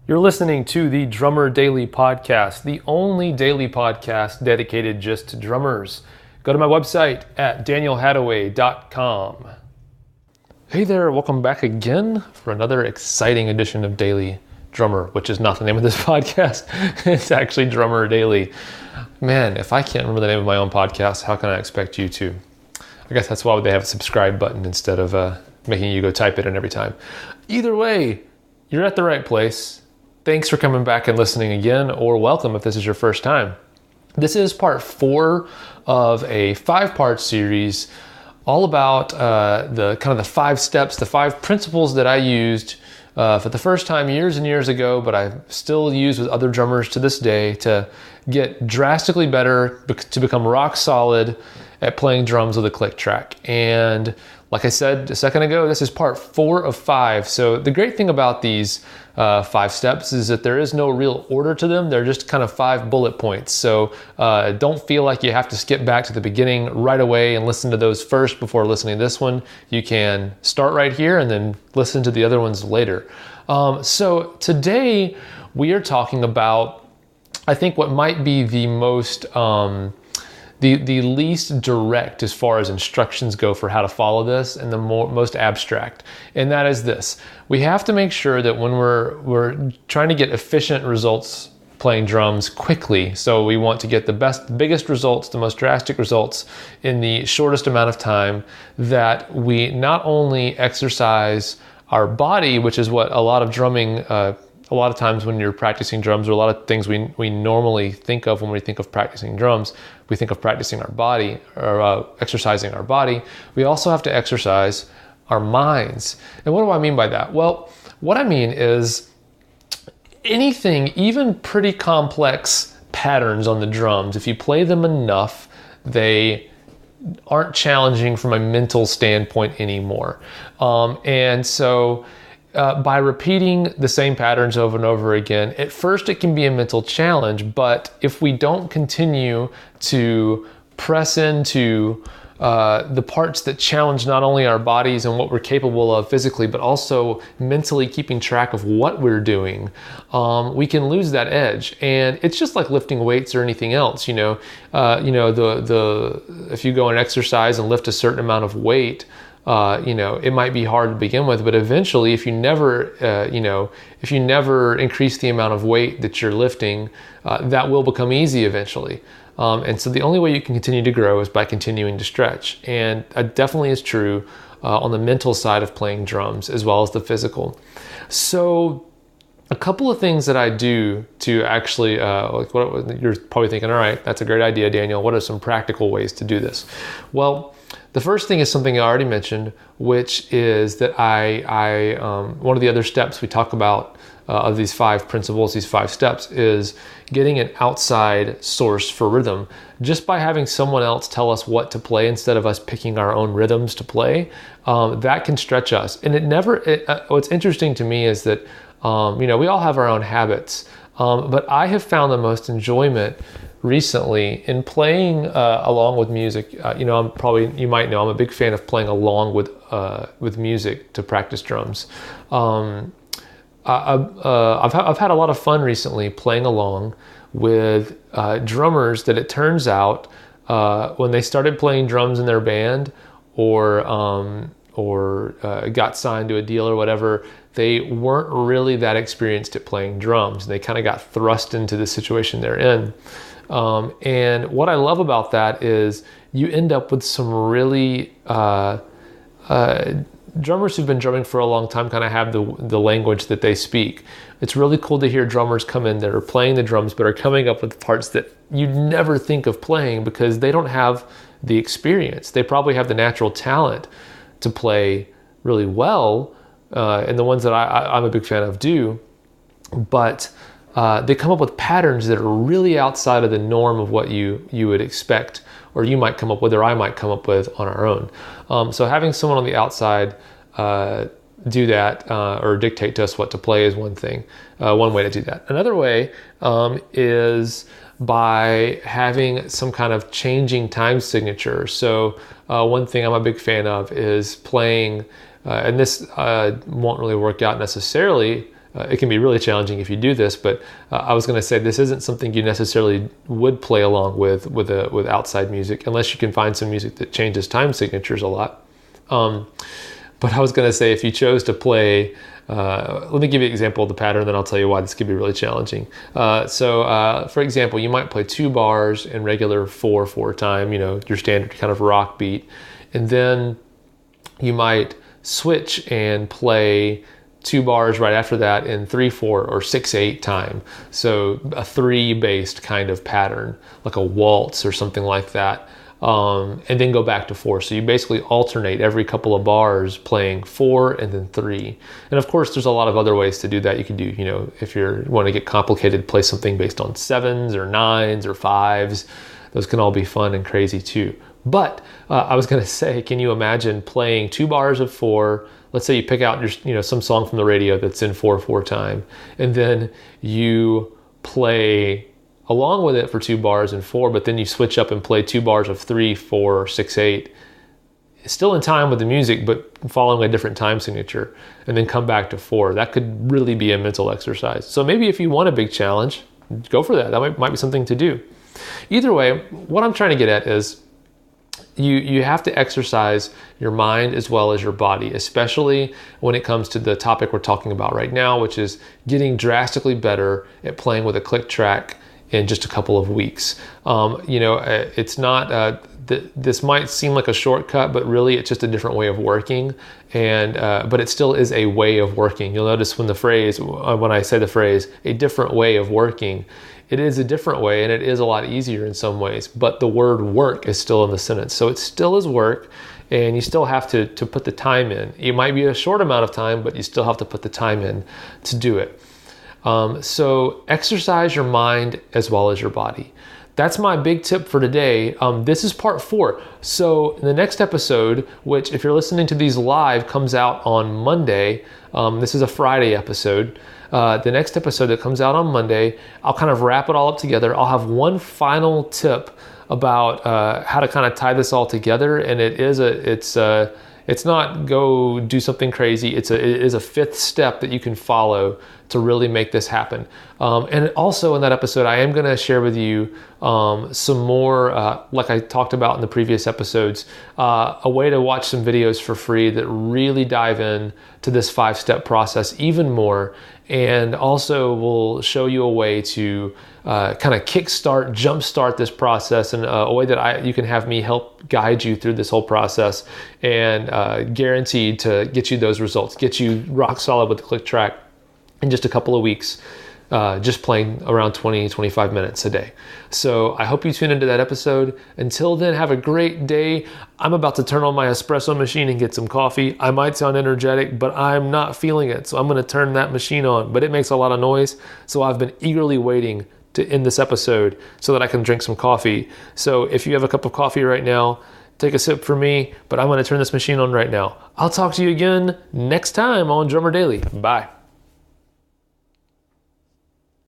You're listening to the Drummer Daily Podcast, the only daily podcast dedicated just to drummers. Go to my website at danielhadaway.com. Hey there, welcome back again for another exciting edition of Daily Drummer, which is not the name of this podcast. It's actually Drummer Daily. Man, if I can't remember the name of my own podcast, how can I expect you to? I guess that's why they have a subscribe button instead of making you go type it in every time. Either way, you're at the right place. Thanks for coming back and listening again, or welcome if this is your first time. This is part 4 of a 5-part series all about the 5 steps, the 5 principles that I used for the first time years and years ago, but I still use with other drummers to this day to get drastically better, to become rock solid at playing drums with a click track. And like I said a second ago, this is part 4 of 5. So the great thing about these 5 steps is that there is no real order to them. They're just kind of 5 bullet points. So don't feel like you have to skip back to the beginning right away and listen to those first before listening to this one. You can start right here and then listen to the other ones later. So today we are talking about, I think, what might be the most the least direct as far as instructions go for how to follow this, and the most abstract. And that is this: we have to make sure that when we're trying to get efficient results playing drums quickly, so we want to get the biggest results, the most drastic results in the shortest amount of time, that we not only exercise our body, which is what a lot of drumming, a lot of times when you're practicing drums, or a lot of things we normally think of when we think of practicing drums, we think of practicing our body or exercising our body. We also have to exercise our minds. And what do I mean by that? Well, what I mean is anything, even pretty complex patterns on the drums, if you play them enough, they aren't challenging from a mental standpoint anymore. And so by repeating the same patterns over and over again, at first it can be a mental challenge, but if we don't continue to press into the parts that challenge not only our bodies and what we're capable of physically, but also mentally keeping track of what we're doing, we can lose that edge. And it's just like lifting weights or anything else. If you go and exercise and lift a certain amount of weight, it might be hard to begin with, but eventually, if you never increase the amount of weight that you're lifting, that will become easy eventually. And so the only way you can continue to grow is by continuing to stretch. And that definitely is true on the mental side of playing drums as well as the physical. So a couple of things that I do to actually, you're probably thinking, all right, that's a great idea, Daniel. What are some practical ways to do this? Well, the first thing is something I already mentioned, which is that one of the other steps we talk about of these 5 principles, these 5 steps, is getting an outside source for rhythm. Just by having someone else tell us what to play instead of us picking our own rhythms to play, that can stretch us. And what's interesting to me is that we all have our own habits, but I have found the most enjoyment recently in playing along with music. You might know I'm a big fan of playing along with music to practice drums. I've had a lot of fun recently playing along with drummers that, it turns out, when they started playing drums in their band or got signed to a deal or whatever, they weren't really that experienced at playing drums. They kind of got thrust into the situation they're in. And what I love about that is you end up with some really drummers who've been drumming for a long time kind of have the language that they speak. It's really cool to hear drummers come in that are playing the drums but are coming up with parts that you'd never think of playing because they don't have the experience. They probably have the natural talent to play really well, and the ones that I'm a big fan of do, but they come up with patterns that are really outside of the norm of what you would expect, or you might come up with, or I might come up with on our own. So having someone on the outside do that or dictate to us what to play is one thing, one way to do that. Another way is by having some kind of changing time signature. So one thing I'm a big fan of is playing, and this won't really work out necessarily it can be really challenging if you do this, but I was going to say this isn't something you necessarily would play along with outside music, unless you can find some music that changes time signatures a lot. But I was going to say, if you chose to play, let me give you an example of the pattern, then I'll tell you why this could be really challenging. So for example, you might play 2 bars in regular 4/4 time, your standard kind of rock beat. And then you might switch and play 2 bars right after that in 3/4 or 6/8 time. So a 3-based kind of pattern, like a waltz or something like that. And then go back to 4. So you basically alternate every couple of bars playing 4 and then 3. And of course, there's a lot of other ways to do that. You can do, if you want to get complicated, play something based on 7s or 9s or 5s. Those can all be fun and crazy too. But I was going to say, can you imagine playing 2 bars of 4? Let's say you pick out some song from the radio that's in 4/4 time, and then you play along with it for 2 bars and 4, but then you switch up and play 2 bars of 3, 4, 6, 8, still in time with the music, but following a different time signature, and then come back to 4. That could really be a mental exercise. So maybe if you want a big challenge, go for that. That might be something to do. Either way, what I'm trying to get at is you have to exercise your mind as well as your body, especially when it comes to the topic we're talking about right now, which is getting drastically better at playing with a click track in just a couple of weeks. It's not, this might seem like a shortcut, but really it's just a different way of working. But it still is a way of working. You'll notice when I say the phrase, a different way of working, it is a different way, and it is a lot easier in some ways, but the word work is still in the sentence. So it still is work, and you still have to put the time in. It might be a short amount of time, but you still have to put the time in to do it. So exercise your mind as well as your body. That's my big tip for today. This is part 4. So in the next episode, which if you're listening to these live comes out on Monday, this is a Friday episode. The next episode that comes out on Monday, I'll kind of wrap it all up together. I'll have one final tip about how to kind of tie this all together, and it's not go do something crazy. It is a 5th step that you can follow to really make this happen. And also in that episode, I am going to share with you some more, like I talked about in the previous episodes, a way to watch some videos for free that really dive in to this 5-step process even more. And also will show you a way to kind of jumpstart this process in a way that you can have me help guide you through this whole process, and guaranteed to get you those results, get you rock solid with the click track in just a couple of weeks, just playing around 20-25 minutes a day. So I hope you tune into that episode. Until then, have a great day. I'm about to turn on my espresso machine and get some coffee. I might sound energetic, but I'm not feeling it. So I'm going to turn that machine on, but it makes a lot of noise. So I've been eagerly waiting to end this episode so that I can drink some coffee. So if you have a cup of coffee right now, take a sip for me, but I'm going to turn this machine on right now. I'll talk to you again next time on Drummer Daily. Bye.